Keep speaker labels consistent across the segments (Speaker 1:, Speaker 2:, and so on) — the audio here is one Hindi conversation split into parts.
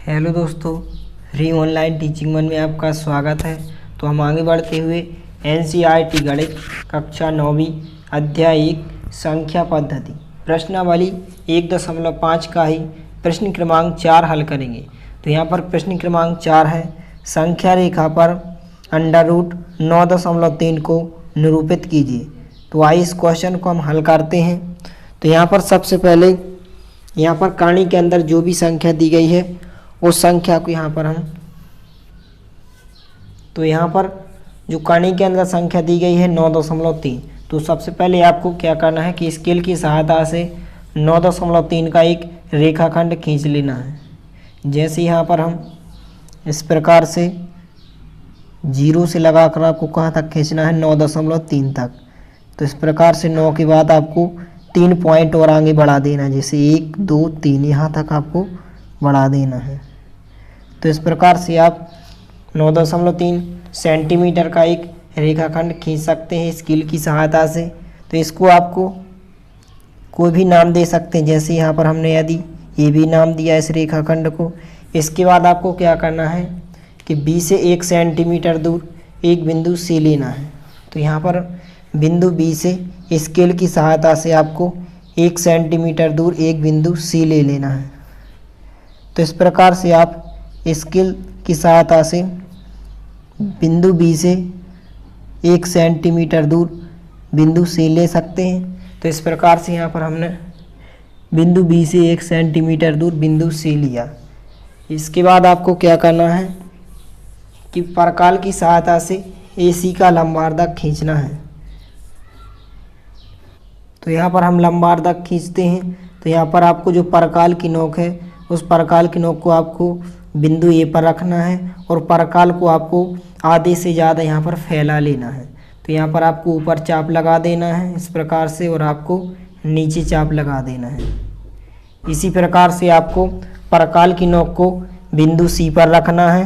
Speaker 1: हेलो दोस्तों, फ्री ऑनलाइन टीचिंग वन में आपका स्वागत है। तो हम आगे बढ़ते हुए एनसीईआरटी गणित कक्षा 9वीं अध्याय 1 संख्या पद्धति प्रश्नावली 1.5 का ही प्रश्न क्रमांक 4 हल करेंगे। तो यहाँ पर प्रश्न क्रमांक 4 है, संख्या रेखा पर √9.3 को निरूपित कीजिए। तो आइए इस क्वेश्चन को हम हल करते हैं। तो यहाँ पर सबसे पहले यहाँ पर कहानी के अंदर जो भी संख्या दी गई है उस संख्या को यहाँ पर तो यहाँ पर जो कहानी के अंदर संख्या दी गई है 9.3। तो सबसे पहले आपको क्या करना है कि स्केल की सहायता से 9.3 का एक रेखाखंड खींच लेना है। जैसे यहाँ पर हम इस प्रकार से 0 से लगाकर आपको कहाँ तक खींचना है, 9.3 तक। तो इस प्रकार से 9 के बाद आपको 3 पॉइंट और आगे बढ़ा देना है, जैसे 1 2 3 यहाँ तक आपको बढ़ा देना है। तो इस प्रकार से आप 9.3 सेंटीमीटर का एक रेखाखंड खींच सकते हैं स्केल की सहायता से। तो इसको आपको कोई भी नाम दे सकते हैं, जैसे यहाँ पर हमने यदि ए भी नाम दिया इस रेखाखंड को। इसके बाद आपको क्या करना है कि बी से 1 सेंटीमीटर दूर एक बिंदु सी लेना है। तो यहाँ पर बिंदु बी से स्केल की सहायता से आपको 1 सेंटीमीटर दूर एक बिंदु सी ले लेना है। तो इस प्रकार से आप स्केल की सहायता से बिंदु बी से 1 सेंटीमीटर दूर बिंदु सी ले सकते हैं। तो इस प्रकार से यहाँ पर हमने बिंदु बी से 1 सेंटीमीटर दूर बिंदु सी लिया। इसके बाद आपको क्या करना है कि परकाल की सहायता से AC का लंबार्धक खींचना है। तो यहाँ पर हम लंबार्धक खींचते हैं। तो यहाँ पर आपको जो परकाल की नोक है उस परकाल की नोक को आपको बिंदु ए पर रखना है और परकाल को आपको आधे से ज़्यादा यहाँ पर फैला लेना है। तो यहाँ पर आपको ऊपर चाप लगा देना है इस प्रकार से, और आपको नीचे चाप लगा देना है। इसी प्रकार से आपको परकाल की नोक को बिंदु सी पर रखना है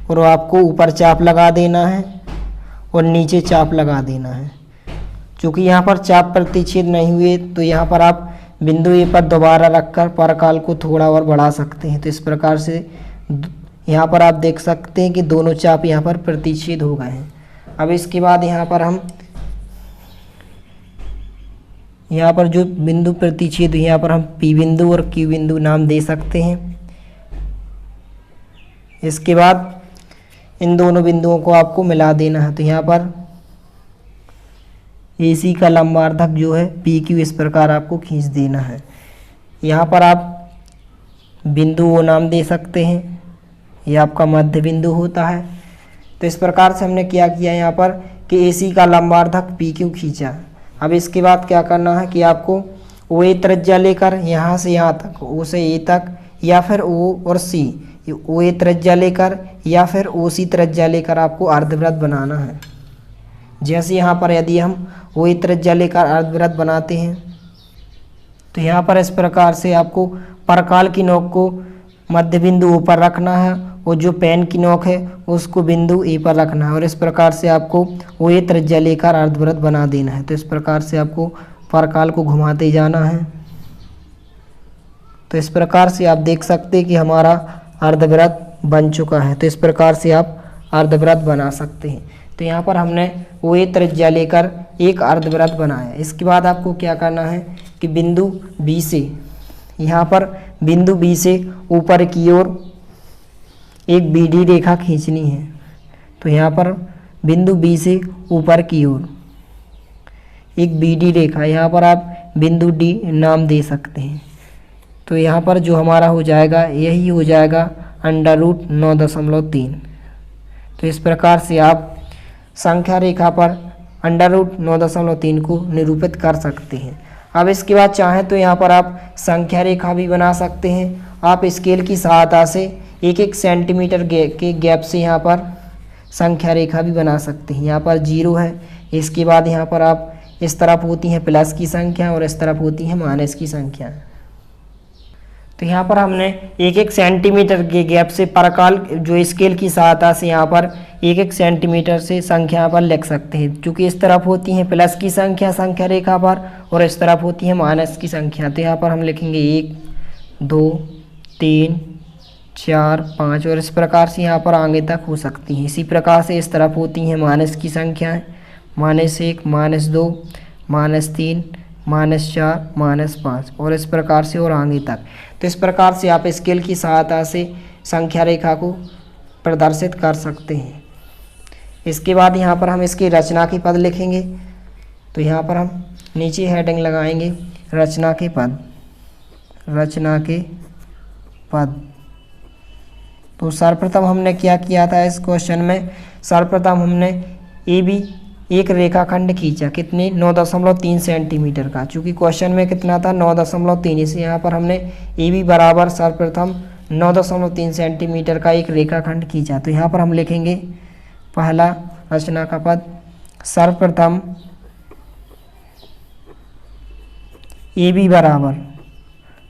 Speaker 1: और आपको ऊपर चाप लगा देना है और नीचे चाप लगा देना है। चूँकि यहाँ पर चाप प्रतिच्छेद नहीं हुए तो यहाँ पर आप बिंदु ए पर दोबारा रखकर परकाल को थोड़ा और बढ़ा सकते हैं। तो इस प्रकार से यहाँ पर आप देख सकते हैं कि दोनों चाप यहाँ पर प्रतिच्छेद हो गए हैं। अब इसके बाद यहाँ पर हम यहाँ पर जो बिंदु प्रतिच्छेद यहाँ पर हम P बिंदु और Q बिंदु नाम दे सकते हैं। इसके बाद इन दोनों बिंदुओं को आपको मिला देना है। तो यहाँ पर AC का लंबार्धक जो है PQ इस प्रकार आपको खींच देना है। यहाँ पर आप बिंदु O नाम दे सकते हैं, यह आपका मध्य बिंदु होता है। तो इस प्रकार से हमने क्या किया यहाँ पर कि AC का लंबार्धक PQ खींचा। अब इसके बाद क्या करना है कि आपको OA त्रिज्या लेकर यहाँ से यहाँ तक, O से A तक, या फिर O और C, OA त्रिज्या लेकर या फिर OC त्रिज्या लेकर आपको अर्धवृत्त बनाना है। जैसे यहाँ पर यदि हम OA त्रिज्या लेकर अर्धवृत्त बनाते हैं तो यहाँ पर इस प्रकार से आपको परकाल की नोक को मध्य बिंदु O पर रखना है और जो पेन की नोक है उसको बिंदु A पर रखना है, और इस प्रकार से आपको OA त्रिज्या लेकर अर्धवृत्त बना देना है। तो इस प्रकार से आपको परकाल को घुमाते जाना है। तो इस प्रकार से आप देख सकते हैं कि हमारा अर्धवृत्त बन चुका है। तो इस प्रकार से आप अर्धवृत्त बना सकते हैं। तो यहाँ पर हमने OA त्रिज्या लेकर एक अर्धवृत्त बनाया। इसके बाद आपको क्या करना है कि बिंदु B से यहाँ पर बिंदु B से ऊपर की ओर एक BD रेखा खींचनी है। तो यहाँ पर बिंदु B से ऊपर की ओर एक BD रेखा, यहाँ पर आप बिंदु D नाम दे सकते हैं। तो यहाँ पर जो हमारा हो जाएगा यही हो जाएगा √9.3। तो इस प्रकार से आप संख्या रेखा पर √9.3 को निरूपित कर सकते हैं। अब इसके बाद चाहें तो यहाँ पर आप संख्या रेखा भी बना सकते हैं। आप स्केल की सहायता से 1-1 सेंटीमीटर के गैप से यहाँ पर संख्या रेखा भी बना सकते हैं। यहाँ पर 0 है, इसके बाद यहाँ पर आप इस तरफ होती हैं प्लस की संख्या और इस तरफ होती है माइनस की संख्या। तो यहाँ पर हमने 1-1 सेंटीमीटर के गैप से परकाल जो स्केल की सहायता से यहाँ पर 1-1 सेंटीमीटर से संख्या पर लिख सकते हैं। चूँकि इस तरफ होती हैं प्लस की संख्या रेखा पर और इस तरफ होती है माइनस की संख्या। तो यहाँ पर हम लिखेंगे 1 2 3 4, 5 और इस प्रकार से यहाँ पर आगे तक हो सकती हैं। इसी प्रकार से इस तरफ होती हैं माइनस की संख्याएं, -1, -2, -3, -4, -5 और इस प्रकार से और आगे तक। तो इस प्रकार से आप स्केल की सहायता से संख्या रेखा को प्रदर्शित कर सकते हैं। इसके बाद यहाँ पर हम इसकी रचना के पद लिखेंगे। तो यहाँ पर हम नीचे हेडिंग लगाएंगे रचना के पद, रचना के पद। तो सर्वप्रथम हमने क्या किया था इस क्वेश्चन में, सर्वप्रथम हमने AB एक रेखाखंड खींचा, कितनी 9.3 सेंटीमीटर का। चूँकि क्वेश्चन में कितना था 9.3, इसलिए यहाँ पर हमने AB बराबर सर्वप्रथम 9.3 सेंटीमीटर का एक रेखाखंड खींचा। तो यहाँ पर हम लिखेंगे पहला रचना का पद, सर्वप्रथम AB बराबर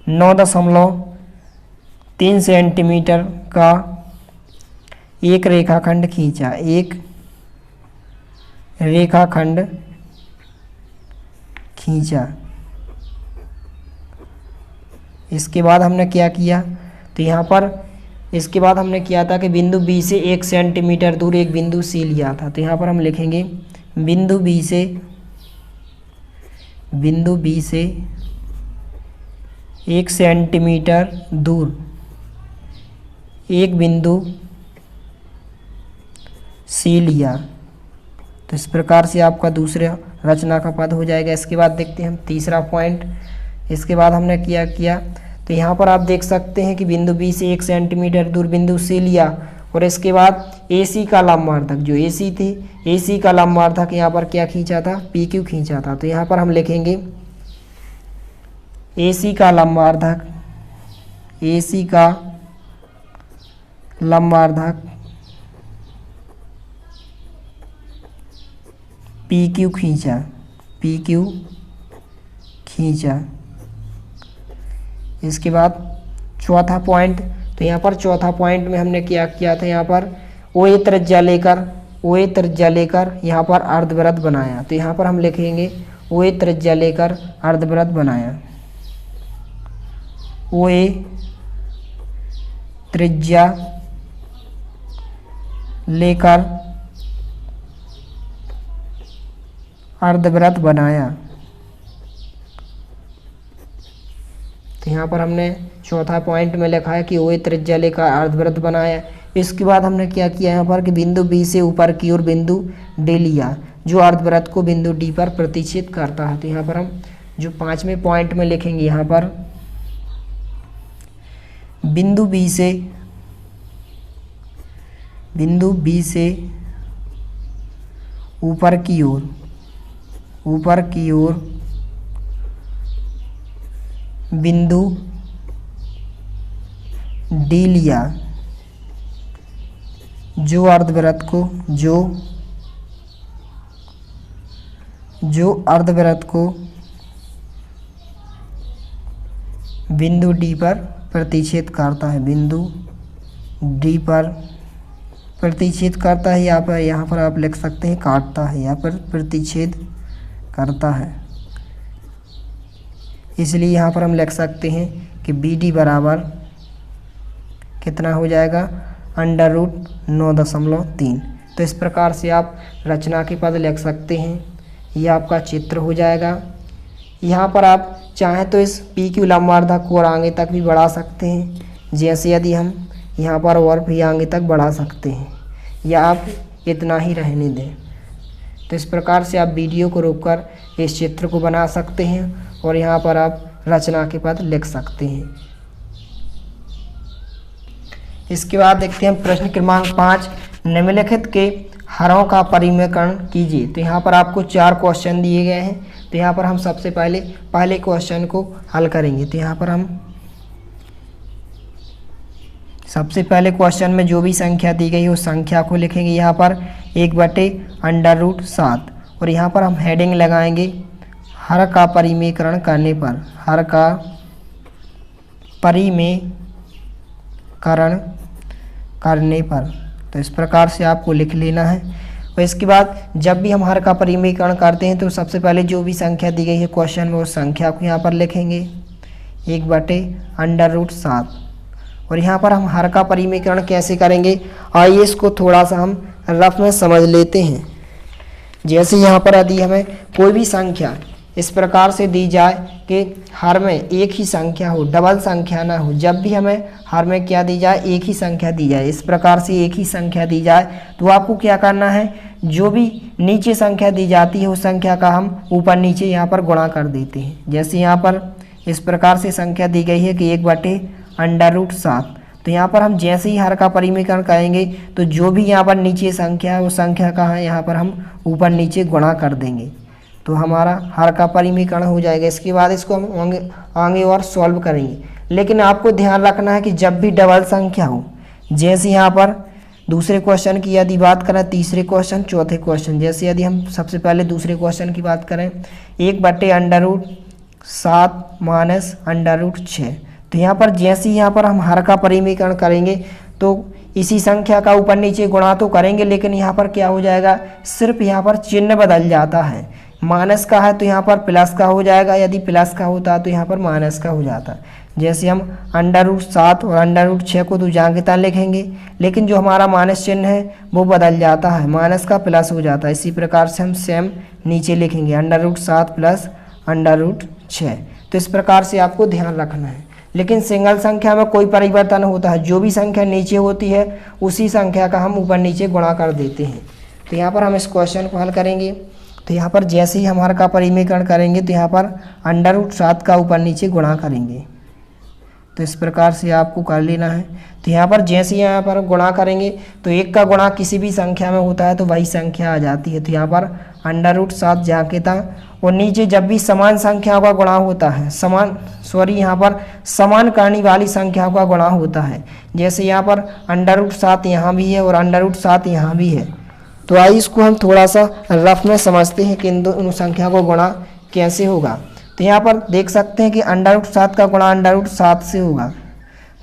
Speaker 1: 9.3 सेंटीमीटर का एक रेखाखंड खींचा, एक रेखाखंड खींचा। इसके बाद हमने क्या किया, तो यहाँ पर इसके बाद हमने किया था कि बिंदु B से 1 सेंटीमीटर दूर एक बिंदु C लिया था। तो यहाँ पर हम लिखेंगे बिंदु B से 1 सेंटीमीटर दूर एक बिंदु C लिया। तो इस प्रकार से आपका दूसरा रचना का पद हो जाएगा। इसके बाद देखते हैं हम तीसरा पॉइंट। इसके बाद हमने क्या किया, तो यहाँ पर आप देख सकते हैं कि बिंदु B से 1 सेंटीमीटर दूर बिंदु C लिया और इसके बाद AC का लंबार्धक, जो AC थी, AC का लंबार्धक यहाँ पर क्या खींचा था, PQ खींचा था। तो यहाँ पर हम लिखेंगे AC का लंबार्धक, AC का लंबार्धक PQ खींचा, PQ खींचा। इसके बाद चौथा पॉइंट, तो यहाँ पर चौथा पॉइंट में हमने क्या किया था, यहाँ पर OA त्रिज्या लेकर यहाँ पर अर्धवृत्त बनाया। तो यहाँ पर हम लिखेंगे OA त्रिज्या लेकर अर्धवृत्त बनाया, OA त्रिज्या लेकर अर्धवृत्त बनाया। तो यहाँ पर हमने चौथा पॉइंट में लिखा है कि OA त्रिज्या लेकर अर्धवृत्त बनाया। इसके बाद हमने क्या किया यहाँ पर कि बिंदु B से ऊपर की ओर बिंदु D लिया, जो अर्धवृत्त को बिंदु D पर प्रतिच्छेद करता है। तो यहाँ पर हम जो 5वें पॉइंट में लिखेंगे, यहाँ पर बिंदु B से ऊपर की ओर बिंदु D लिया, जो अर्धवृत्त को बिंदु D पर प्रतिच्छेद करता है, बिंदु D पर प्रतिच्छेद करता है। यहाँ पर आप लिख सकते हैं काटता है, यहाँ पर प्रतिच्छेद करता है। इसलिए यहाँ पर हम लिख सकते हैं कि BD बराबर कितना हो जाएगा, √9.3। तो इस प्रकार से आप रचना के पद लिख सकते हैं। यह आपका चित्र हो जाएगा। यहाँ पर आप चाहें तो इस PQ लंबार्धक को और आगे तक भी बढ़ा सकते हैं, जैसे यदि हम यहाँ पर और भी आगे तक बढ़ा सकते हैं, या आप इतना ही रहने दें। तो इस प्रकार से आप वीडियो को रोककर इस चित्र को बना सकते हैं और यहाँ पर आप रचना के पद लिख सकते हैं। इसके बाद देखते हैं प्रश्न क्रमांक 5, निम्नलिखित के हरों का परिमेयकरण कीजिए। तो यहाँ पर आपको 4 क्वेश्चन दिए गए हैं। तो यहाँ पर हम सबसे पहले क्वेश्चन को हल करेंगे। तो यहाँ पर हम सबसे पहले क्वेश्चन में जो भी संख्या दी गई है उस संख्या को लिखेंगे यहाँ पर 1/√7 और यहाँ पर हम हेडिंग लगाएंगे हर का परिमेयकरण करने पर, हर का परिमेयकरण करने पर। तो इस प्रकार से आपको लिख लेना है। और इसके बाद जब भी हम हर का परिमेयकरण करते हैं तो सबसे पहले जो भी संख्या दी गई है क्वेश्चन में उस संख्या को यहाँ पर लिखेंगे 1/√7 और यहाँ पर हम हर का परिमीकरण कैसे करेंगे, आइए इसको थोड़ा सा हम रफ में समझ लेते हैं। जैसे यहाँ पर यदि हमें कोई भी संख्या इस प्रकार से दी जाए कि हर में एक ही संख्या हो, डबल संख्या ना हो, जब भी हमें हर में क्या दी जाए, एक ही संख्या दी जाए, इस प्रकार से एक ही संख्या दी जाए, तो आपको क्या करना है, जो भी नीचे संख्या दी जाती है उस संख्या का हम ऊपर नीचे यहाँ पर गुणा कर देते हैं। जैसे यहाँ पर इस प्रकार से संख्या दी गई है कि 1/√7, तो यहाँ पर हम जैसे ही हर का परिमीकरण करेंगे तो जो भी यहाँ पर नीचे संख्या है उस संख्या का यहाँ पर हम ऊपर नीचे गुणा कर देंगे, तो हमारा हर का परिमीकरण हो जाएगा। इसके बाद इसको हम आगे और सॉल्व करेंगे। लेकिन आपको ध्यान रखना है कि जब भी डबल संख्या हो, जैसे यहाँ पर दूसरे क्वेश्चन की यदि बात करें, तीसरे क्वेश्चन, चौथे क्वेश्चन, जैसे यदि हम सबसे पहले दूसरे क्वेश्चन की बात करें, 1/√7 - √6, तो यहाँ पर जैसे ही यहाँ पर हम हर का परिमीकरण करेंगे तो इसी संख्या का ऊपर नीचे गुणा तो करेंगे, लेकिन यहाँ पर क्या हो जाएगा, सिर्फ यहाँ पर चिन्ह बदल जाता है। माइनस का है तो यहाँ पर प्लस का हो जाएगा, यदि प्लस का होता है तो यहाँ पर माइनस का हो जाता है। जैसे हम √7 और √6 को तो जांघिता लिखेंगे, लेकिन जो हमारा माइनस चिन्ह है वो बदल जाता है, माइनस का प्लस हो जाता है। इसी प्रकार से हम सेम नीचे लिखेंगे √7 + √6। तो इस प्रकार से आपको ध्यान रखना है। लेकिन सिंगल संख्या में कोई परिवर्तन होता है, जो भी संख्या नीचे होती है उसी संख्या का हम ऊपर नीचे गुणा कर देते हैं। तो यहाँ पर हम इस क्वेश्चन को हल करेंगे, तो यहाँ पर जैसे ही हम हर का परिमीकरण करेंगे तो यहाँ पर √7 का ऊपर नीचे गुणा करेंगे। तो इस प्रकार से आपको कर लेना है। तो यहाँ पर जैसे ही यहाँ पर गुणा करेंगे तो एक का गुणा किसी भी संख्या में होता है तो वही संख्या आ जाती है। तो यहाँ पर √7 जांघिता, और नीचे जब भी समान संख्याओं का गुणा होता है, यहाँ पर समान करने वाली संख्याओं का गुणा होता है, जैसे यहाँ पर √7 यहाँ भी है और √7 यहाँ भी है। तो आइए इसको हम थोड़ा सा रफ में समझते हैं कि इन दोनों संख्या को गुणा कैसे होगा। तो यहाँ पर देख सकते हैं कि √7 का गुणा √7 से होगा।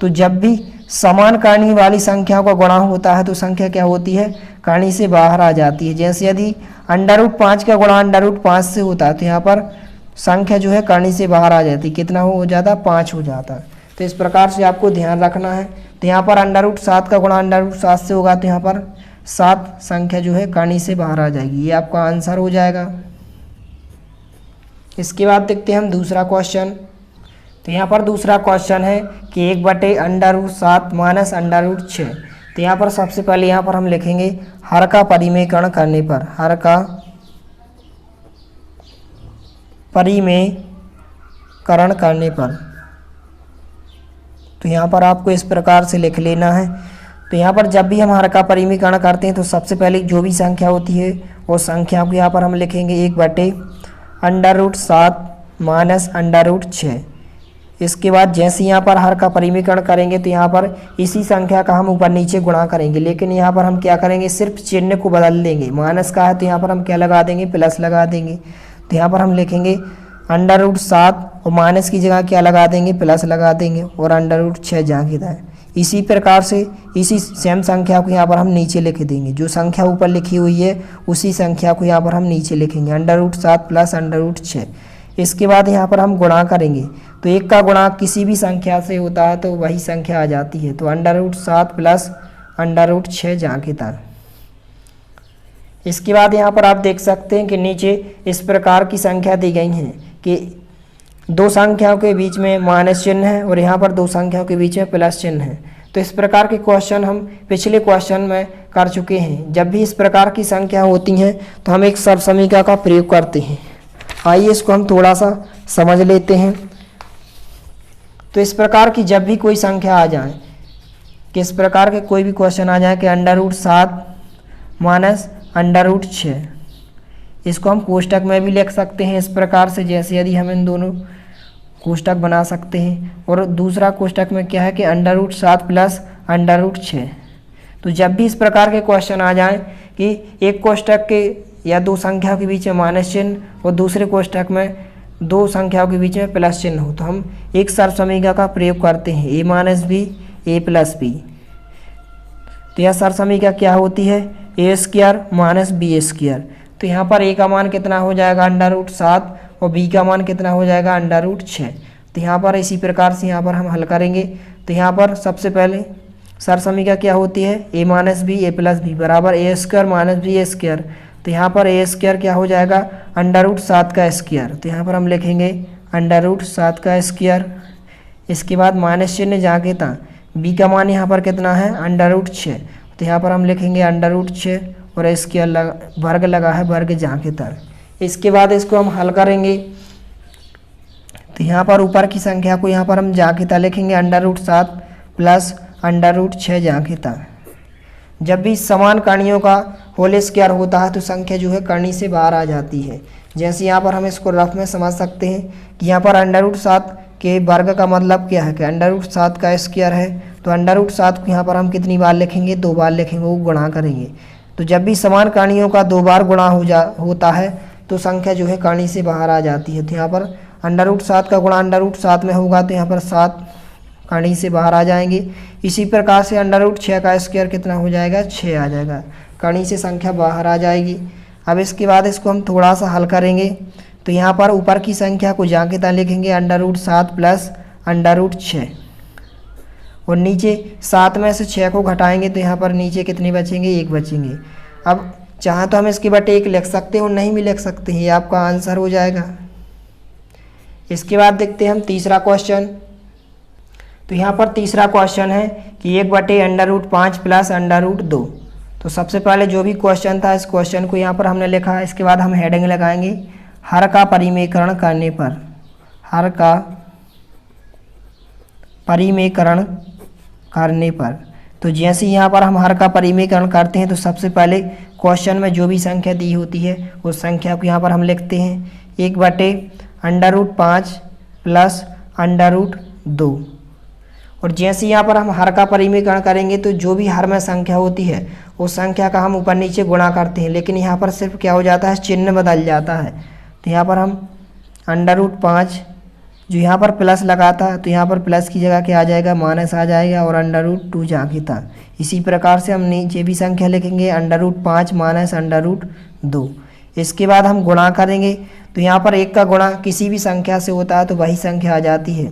Speaker 1: तो जब भी समान करने वाली संख्या का गुणा होता है तो संख्या क्या होती है, करनी से बाहर आ जाती है। जैसे यदि √5 का गुणा √5 से होता है तो यहाँ पर संख्या जो है करनी से बाहर आ जाती है, कितना हो जाता, 5 हो जाता। तो इस प्रकार से आपको ध्यान रखना है। तो यहाँ पर √7 का गुणा √7 से होगा तो यहाँ पर 7 संख्या जो है करनी से बाहर आ जाएगी, ये आपका आंसर हो जाएगा। इसके बाद देखते हैं हम दूसरा क्वेश्चन। तो यहाँ पर दूसरा क्वेश्चन है कि 1/√7 - √6। तो यहाँ पर सबसे पहले यहाँ पर हम लिखेंगे हर का परिमीकरण करने पर, हर का परिमीकरण करने पर, तो यहाँ पर आपको इस प्रकार से लिख लेना है। तो यहाँ पर जब भी हम हर का परिमीकरण करते हैं तो सबसे पहले जो भी संख्या होती है वो संख्या को यहाँ पर हम लिखेंगे 1/√7 - √6। इसके बाद जैसे यहाँ पर हर का परिमीकरण करेंगे तो यहाँ पर इसी संख्या का हम ऊपर नीचे गुणा करेंगे, लेकिन यहाँ पर हम क्या करेंगे, सिर्फ चिन्ह को बदल देंगे। माइनस का है तो यहाँ पर हम क्या लगा देंगे, प्लस लगा देंगे। तो यहाँ पर हम लिखेंगे √7 और माइनस की जगह क्या लगा देंगे, प्लस लगा देंगे, और √6 जांघिता है। इसी प्रकार से इसी सेम संख्या को यहाँ पर हम नीचे लिख देंगे, जो संख्या ऊपर लिखी हुई है उसी संख्या को यहाँ पर हम नीचे लिखेंगे √7 + √6। इसके बाद यहाँ पर हम गुणा करेंगे, तो एक का गुणा किसी भी संख्या से होता है तो वही संख्या आ जाती है। तो √7 + √6 जांघिता। इसके बाद यहाँ पर आप देख सकते हैं कि नीचे इस प्रकार की संख्या दी गई हैं कि दो संख्याओं के बीच में माइनस चिन्ह है और यहाँ पर दो संख्याओं के बीच में प्लस चिन्ह है। तो इस प्रकार के क्वेश्चन हम पिछले क्वेश्चन में कर चुके हैं। जब भी इस प्रकार की संख्या होती हैं तो हम एक सर्वसमीका का प्रयोग करते हैं। आइए इसको हम थोड़ा सा समझ लेते हैं। तो इस प्रकार की जब भी कोई संख्या आ जाए, कि इस प्रकार के कोई भी क्वेश्चन आ जाए कि √7 - √6, इसको हम कोष्टक में भी लिख सकते हैं इस प्रकार से, जैसे यदि हम इन दोनों कोष्टक बना सकते हैं। और दूसरा कोष्टक में क्या है कि √7 + √6। तो जब भी इस प्रकार के क्वेश्चन आ जाएं कि एक कोष्टक के या दो संख्याओं के बीच में माइनस चिन्ह और दूसरे कोष्टक में दो संख्याओं के बीच में प्लस चिन्ह हो, तो हम एक सर्वसमीका का प्रयोग करते हैं, a - b a + b। तो यह सर्वसमीका क्या होती है, a² - b²। तो यहाँ पर a का मान कितना हो जाएगा, √7, और b का मान कितना हो जाएगा, √6। तो यहाँ पर इसी प्रकार से यहाँ पर हम हल करेंगे तो यहाँ पर सबसे पहले सरसमीका क्या होती है, ए minus B A plus B बराबर ए square minus B A square. तो यहाँ पर ए स्क्वायर क्या हो जाएगा, अंडर रूट 7 का स्क्वायर। तो यहाँ पर हम लिखेंगे अंडर रूट 7 का स्क्वायर। इसके बाद माइनस चिन्ह जहाँ के था, बी का मान यहाँ पर कितना है, अंडर रूट 6। तो यहाँ पर हम लिखेंगे अंडर रूट 6 और स्क्वायर वर्ग लगा है वर्ग जहाँ के तर। इसके बाद इसको हम हल करेंगे। तो यहाँ पर ऊपर की संख्या को यहाँ पर हम जहाँ के था लिखेंगे under root 7 plus under root 6 जहाँ के था। जब भी समान कणियों का होल स्क्वायर होता है तो संख्या जो है कणी से बाहर आ जाती है। जैसे यहाँ पर हम इसको रफ में समझ सकते हैं कि यहाँ पर अंडर रूट 7 के वर्ग का मतलब क्या है कि अंडर रूट 7 का स्क्वायर है। तो अंडर रूट 7 को यहाँ पर हम कितनी बार लिखेंगे, 2 बार लिखेंगे, वो गुणा करेंगे। तो जब भी समान कणियों का 2 बार गुणा होता है तो संख्या जो है कणी से बाहर आ जाती है। तो यहाँ पर अंडर रूट 7 का गुणा अंडर रूट 7 में होगा तो यहाँ पर 7 कणी से बाहर आ जाएंगे। इसी प्रकार से अंडर रूट 6 का स्क्वायर कितना हो जाएगा, 6 आ जाएगा, कणी से संख्या बाहर आ जाएगी। अब इसके बाद इसको हम थोड़ा सा हल करेंगे। तो यहाँ पर ऊपर की संख्या को जहाँ के तहाँ लिखेंगे under root 7 plus under root 6 और नीचे 7 में से 6 को घटाएंगे तो यहाँ पर नीचे कितने बचेंगे, 1 बचेंगे। अब चाहे तो हम इसके बटे 1 लिख सकते हैं और नहीं भी लिख सकते हैं, ये आपका आंसर हो जाएगा। इसके बाद देखते हैं हम तीसरा क्वेश्चन। तो यहाँ पर तीसरा क्वेश्चन है कि 1 बटे under root 5 plus under root 2। तो सबसे पहले जो भी क्वेश्चन था इस क्वेश्चन को यहाँ पर हमने लिखा। इसके बाद हम हेडिंग लगाएंगे हर का परिमेयकरण करने पर, हर का परिमेयकरण करने पर। तो जैसे यहाँ पर हम हर का परिमेयकरण करते हैं तो सबसे पहले क्वेश्चन में जो भी संख्या दी होती है उस संख्या को यहाँ पर हम लिखते हैं 1 बटे under root 5 plus under root 2। और जैसे यहाँ पर हम हर का परिमेयकरण करेंगे तो जो भी हर में संख्या होती है उस संख्या का हम ऊपर नीचे गुणा करते हैं, लेकिन यहाँ पर सिर्फ क्या हो जाता है, चिन्ह बदल जाता है। तो यहाँ पर हम अंडर रूट 5 जो यहाँ पर प्लस लगा था तो यहाँ पर प्लस की जगह क्या आ जाएगा, माइनस आ जाएगा और अंडर रूट 2 जहाँ की था। इसी प्रकार से हम नीचे भी संख्या लिखेंगे under root 5 minus under root 2। इसके बाद हम गुणा करेंगे तो यहाँ पर 1 का गुणा किसी भी संख्या से होता है तो वही संख्या आ जाती है,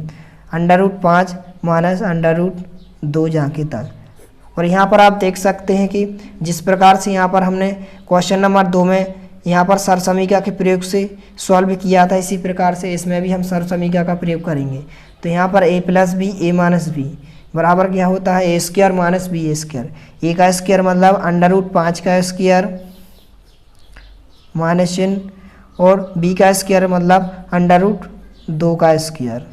Speaker 1: under root 5 minus under root 2 जहाँ की था। और यहाँ पर आप देख सकते हैं कि जिस प्रकार से यहाँ पर हमने क्वेश्चन नंबर 2 में यहाँ पर सरसमीका के प्रयोग से सॉल्व किया था, इसी प्रकार से इसमें भी हम सरसमीका का प्रयोग करेंगे। तो यहाँ पर a plus B A minus B बराबर क्या होता है, A square minus B A square. A का स्क्वायर मतलब अंडर रूट 5 का स्क्वायर माइनस चिन्ह और बी का स्क्वायर मतलब अंडर रूट 2 का स्क्वायर।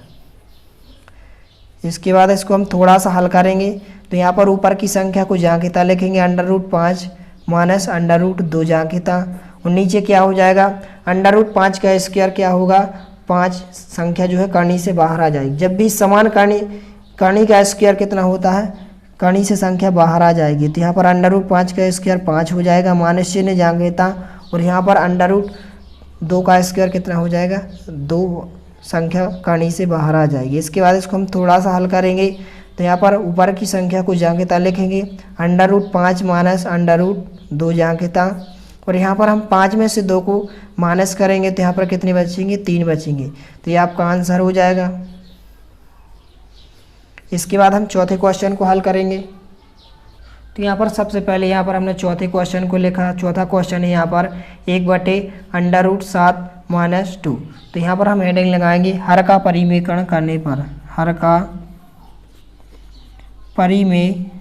Speaker 1: इसके बाद इसको हम थोड़ा सा हल करेंगे। तो यहाँ पर ऊपर की संख्या को जहाँ की था लिखेंगे under root 5 minus under root 2 जहाँ की था और नीचे क्या हो जाएगा, अंडर रूट 5 का स्क्वायर क्या होगा, 5 संख्या जो है कणी से बाहर आ जाएगी। जब भी समान कणी का स्क्वायर कितना होता है, कणी से संख्या बाहर आ जाएगी। तो यहाँ पर अंडर रूट 5 का स्क्वायर 5 हो जाएगा, माइनस चिन्ह जहाँ की था और यहाँ पर अंडर रूट 2 का स्क्वायर कितना हो जाएगा, 2 संख्या कणी से बाहर आ जाएगी। इसके बाद इसको हम थोड़ा सा हल करेंगे। तो यहाँ पर ऊपर की संख्या को जहाँ के था लिखेंगे under root 5 minus under root 2 जहाँ के था और यहाँ पर हम 5 में से 2 को माइनस करेंगे तो यहाँ पर कितने बचेंगे, 3 बचेंगे। तो ये आपका आंसर हो जाएगा। इसके बाद हम चौथे क्वेश्चन को हल करेंगे। तो यहाँ पर सबसे पहले यहाँ पर हमने चौथे क्वेश्चन को लिखा। चौथा क्वेश्चन है यहाँ पर 1 बटे अंडर रूट 7 माइनस 2। तो यहाँ पर हम हेडिंग लगाएंगे हर का परिमेयकरण करने पर, हर का परिमेयकरण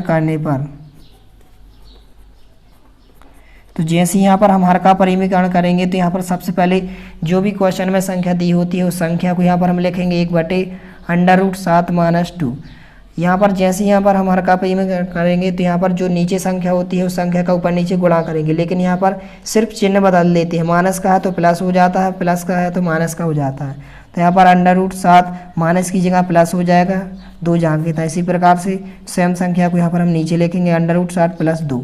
Speaker 1: करने पर। तो जैसे यहाँ पर हम हर का परिमेयकरण करेंगे तो यहाँ पर सबसे पहले जो भी क्वेश्चन में संख्या दी होती है उस संख्या को यहाँ पर हम लिखेंगे 1 बटे अंडर रूट 7 माइनस 2। यहाँ पर जैसे यहाँ पर हम हर का परिमेयकरण करेंगे तो यहाँ पर जो नीचे संख्या होती है उस संख्या का ऊपर नीचे गुणा करेंगे, लेकिन यहाँ पर सिर्फ चिन्ह बदल देते हैं, माइनस का है तो प्लस हो जाता है, प्लस का है तो माइनस का हो जाता है। तो यहाँ पर अंडर रूट 7 माइनस की जगह प्लस हो जाएगा, 2 जहाँ की था। इसी प्रकार से सेम संख्या को यहाँ पर हम नीचे लिखेंगे अंडर रूट 7 प्लस 2।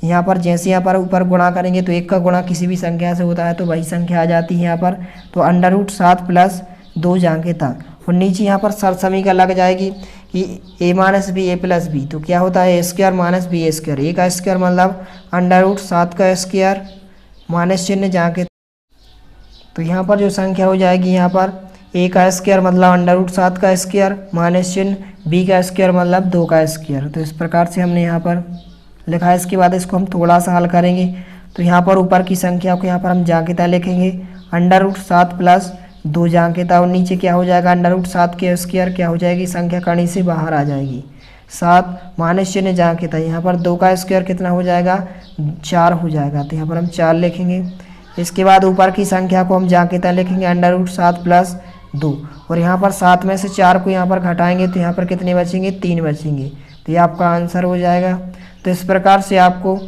Speaker 1: यहाँ पर जैसे यहाँ पर ऊपर गुणा करेंगे तो 1 का गुणा किसी भी संख्या से होता है तो वही संख्या आ जाती है यहाँ पर। तो अंडर रूट 7 प्लस 2 जहाँ के था और नीचे यहाँ पर सरसमीका लग जाएगी कि a minus B A plus B. तो क्या होता है, A square minus B A square. A का स्क्वायर मतलब अंडर रूट 7 का स्क्वायर माइनस चिन्ह जहाँ के। तो यहाँ पर जो संख्या हो जाएगी यहाँ पर ए का स्क्वायर मतलब √7 का स्क्वायर माइनस चिन्ह, बी का स्क्वायर मतलब 2 का स्क्वायर। तो इस प्रकार से हमने यहाँ पर लिखा है। इसके बाद इसको हम थोड़ा सा हल करेंगे। तो यहाँ पर ऊपर की संख्या को यहाँ पर हम जाकेता लिखेंगे, √7 प्लस 2 जाकेता, और नीचे क्या हो जाएगा, √7 के स्क्वायर क्या हो जाएगी, संख्या कड़ी से बाहर आ जाएगी, 7 माइनस चिन्ह जाकेता, यहाँ पर 2 का स्क्वायर कितना हो जाएगा, 4 हो जाएगा। तो यहाँ पर हम 4 लिखेंगे। इसके बाद ऊपर की संख्या को हम जाकेता लिखेंगे, √7 प्लस 2, और यहाँ पर 7 में से 4 को यहाँ पर घटाएंगे तो यहाँ पर कितने बचेंगे, 3 बचेंगे। तो ये आपका आंसर हो जाएगा। तो इस प्रकार से आपको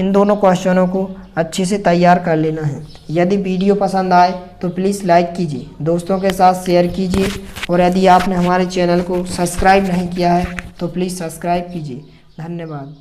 Speaker 1: इन दोनों क्वेश्चनों को अच्छे से तैयार कर लेना है। यदि वीडियो पसंद आए तो प्लीज़ लाइक कीजिए, दोस्तों के साथ शेयर कीजिए, और यदि आपने हमारे चैनल को सब्सक्राइब नहीं किया है तो प्लीज़ सब्सक्राइब कीजिए। धन्यवाद।